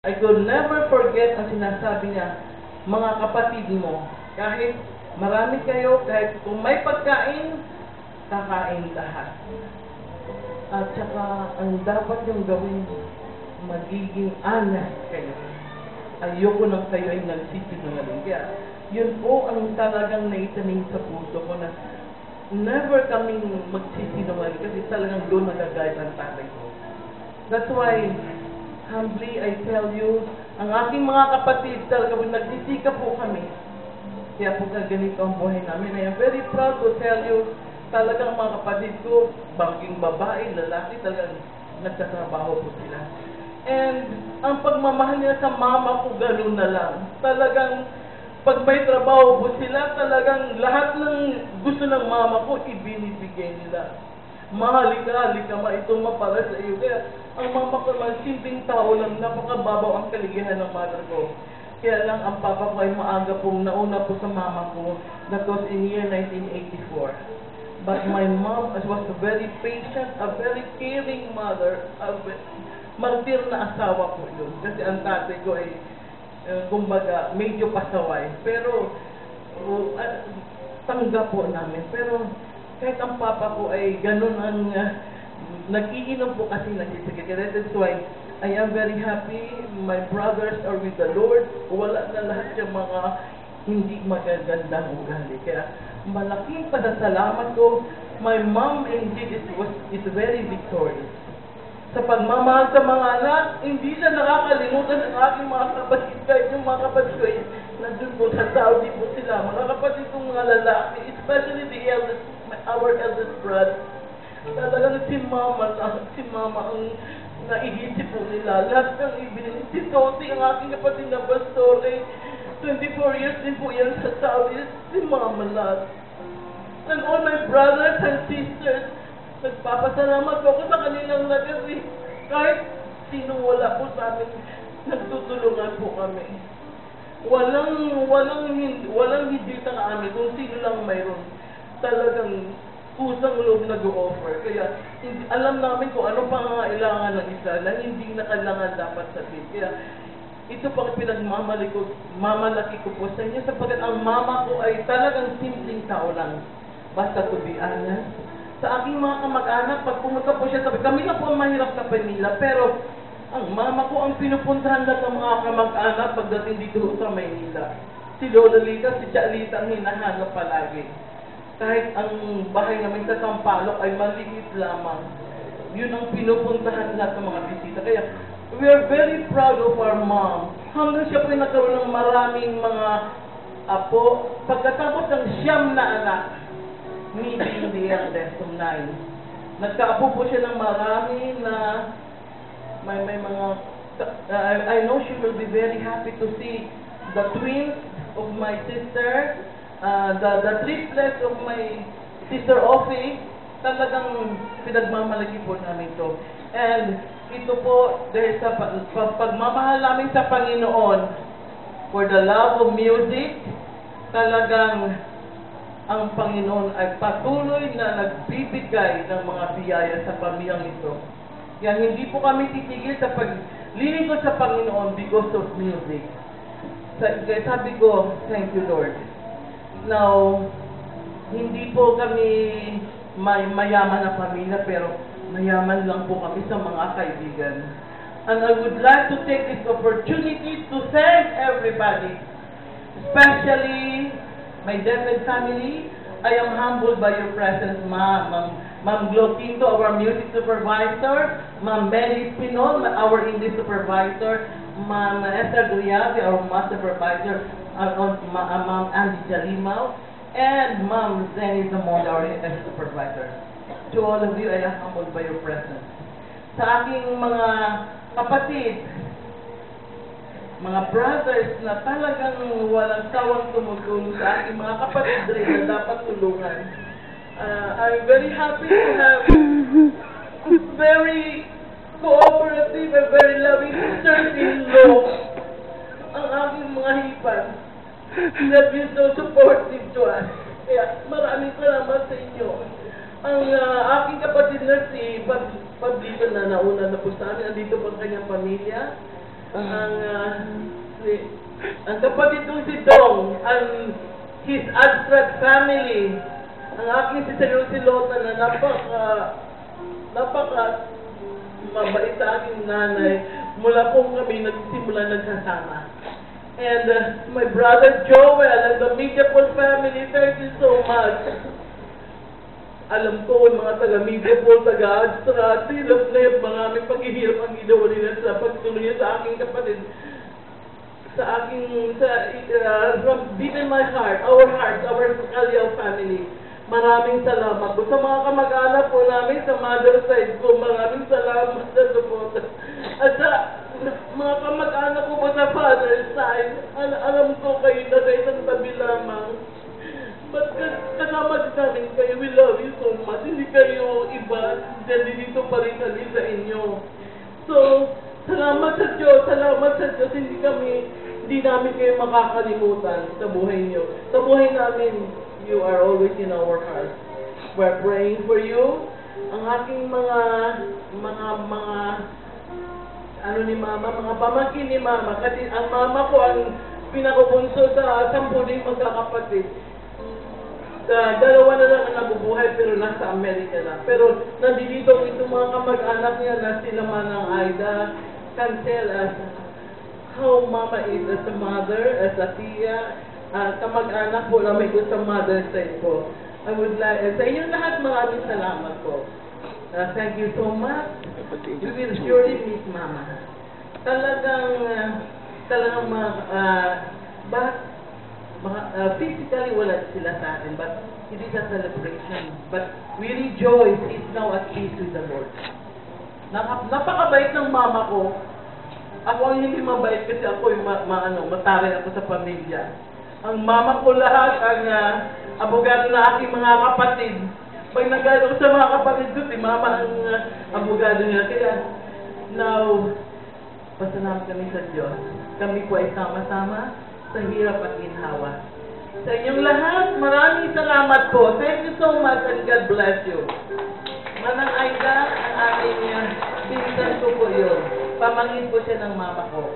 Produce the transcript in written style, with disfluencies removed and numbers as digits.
I could never forget ang sinasabi niya, mga kapatid mo, kahit marami kayo, kahit kung may pagkain, kakain lahat. At saka, ang dapat yung gawin, magiging honest kayo. Ayoko nang kayo ay nagsisinungaling. Kaya, yun po ang talagang naitanim sa puso ko na never kaming magsisinungaling kasi talagang doon nagagayad ang tatay ko. That's why, humbly, I tell you, ang aking mga kapatid, talagang nagsisikap po kami. Kaya po ganito ang buhay namin. I am very proud to tell you, talagang mga kapatid ko, bangking babae, lalaki, talagang nagtatrabaho po sila. And ang pagmamahal nila sa mama ko, gano'n na lang. Talagang, pag may trabaho po sila, talagang lahat ng gusto ng mama ko, ibinibigay nila. Mahalika, ma, ito para sa iyo. Kaya, ang mama ko man, simpleng tao lang, napakababaw ang kaligayahan ng mother ko. Kaya lang, ang papa ko ay maaga pong nauna po sa mama ko. That was in year 1984. But my mom was a very patient, a very caring mother, martir na asawa ko yun. Kasi ang tatay ko ay, kumbaga, medyo pasaway. Pero, tanggap po namin. Pero, kahit ang papa ko ay ganun ang nag-iinom po kasi nagsisigit. That's why I am very happy. My brothers are with the Lord. Wala na lahat yung mga hindi magagandang ugali. Kaya malaking pasasalamat ko. My mom indeed is very victorious. Sa pagmamahal sa mga anak, hindi siya nakakalimutan ng aking mga kapatid. Kahit yung mga kapatid ko ay nandun po sa Saudi po sila. Mga kapatid kong mga lalaki, especially the eldest, our eldest brother. Talagang si mama ang naiisip po nila. Lahat ng ibinin. Si Toti, ang aking kapatid na pastor, ay 24 years din po yan sa Saudi. Si mama lahat. And all my brothers and sisters, nagpapasalamat po ako sa kanilang nagari. Kahit sino wala po sa amin, nagtutulungan po kami. Walang hindi sa amin kung sino lang mayroon. Talagang kusang loob nag-o-offer. Kaya alam namin kung ano pangangailangan ng isa na hindi na kailangan dapat sabihin. Kaya ito pang mamalaki ko po sa inyo sapagkat ang mama ko ay talagang simpleng tao lang. Basta to be honest. Sa aking mga kamag-anak, pag pumunta po siya, sabi, kami na po ang mahirap sa Manila, pero ang mama ko ang pinupuntahan lang ng mga kamag-anak pagdating dito sa Maynila. Si Lola Lita, si Chalita ang hinahanap palagi. Kahit ang bahay namin sa Sampaloc ay maliit lamang. Yun ang pinupuntahan lahat ng mga bisita. Kaya, we are very proud of our mom. Hanggang siya po nagkaroon ng maraming mga apo. Pagkatapos ng 9 na anak, meeting the eldest of 9. Nagkaapo po siya ng marami na may mga I know she will be very happy to see the twins of my sister, the triplets of my sister Offie. Talagang pinagmamalaki po namin to. And ito po dahil sa pagmamahal namin sa Panginoon for the love of music, talagang ang Panginoon ay patuloy na nagbibigay ng mga biyaya sa pamilyang ito. Kaya hindi po kami titigil sa paglilingkod sa Panginoon because of music. Kaya sabi ko, thank you Lord. Now, hindi po kami mayaman na pamilya, pero mayaman lang po kami sa mga kaibigan. And I would like to take this opportunity to thank everybody, especially my David family. I am humbled by your presence, Ma'am Glotinto, our music supervisor, Ma'am Benny Pinol, our English supervisor, Ma'am Esther Guyabi, our master supervisor, Ma'am Andy Jalimaw, and Ma'am Zenny Zamond, our supervisor. To all of you, I am humbled by your presence. Sa aking mga kapatid, mga brothers na talagang walang sawang tumutulong sa aking mga kapatid rin na dapat tulungan. I'm very happy to have very cooperative and very loving sisters-in-law ang aking mga hipan. That is so supportive to us. Kaya maraming salamat sa inyo. Ang aking kapatid na si Pablito na nauna na po sa amin, andito po ang kanyang pamilya. ang kapatid kong si Dong, ang his abstract family, ang aking si Silota na napaka mabait sa aking nanay, mula po kami nagsimula nagsasama. And my brother Joel and the Mediapol family, thank you so much. Alam ko, yung mga taga-Mediapol, taga-Adstra, silap na yung mga may paghihirap ang ginawa nila sa pagtuloy niya sa aking kapatid. From deep in my heart, our Calyaw family, maraming salamat po. Sa mga kamag-anak po namin, sa mother side ko, maraming salamat sa support. At sa mga kamag-anak ko po sa father side, alam ko kayo na sa isang tabi lamang. But kasama din namin kayo, we love you so much. Hindi kayo iba, dito pa rin kami sa inyo. So, salamat sa Diyos, hindi namin kayo makakalimutan sa buhay niyo. Sa buhay namin, you are always in our hearts. We're praying for you. Ang aking mga ni Mama, mga pamangkin ni Mama, kasi ang Mama ko ang pinakabunso sa 10 ding magkakapatid. Dalawa na lang ang nabubuhay pero nasa Amerika na. Pero nandito itong mga kamag-anak niya na sila Manang Aida can tell us how Mama is as a mother, as a tiya, kamag-anak po namin ko sa mother side po. I would like, sa inyong lahat maraming salamat po. Thank you so much. We will surely miss Mama. Physically wala sila sa atin, but it is a celebration. But we rejoice, he's now at peace with the Lord. Napakabait ng Mama ko. Ako ang hindi mabait kasi ako yung mataray ako sa pamilya. Ang Mama ko lahat, ang abogado na aking mga kapatid. Pag nag-aano ko sa mga kapatid ko, si Mama ang abogado niya. Kaya, now, pasalamat kami sa Diyos. Kami po ay sama-sama sa hirap at ginhawa. Sa inyong lahat, maraming salamat po. Thank you so much and God bless you. Manang Aida, ang aming pinsan ko po yun. Pamangkin po siya ng Mama ko.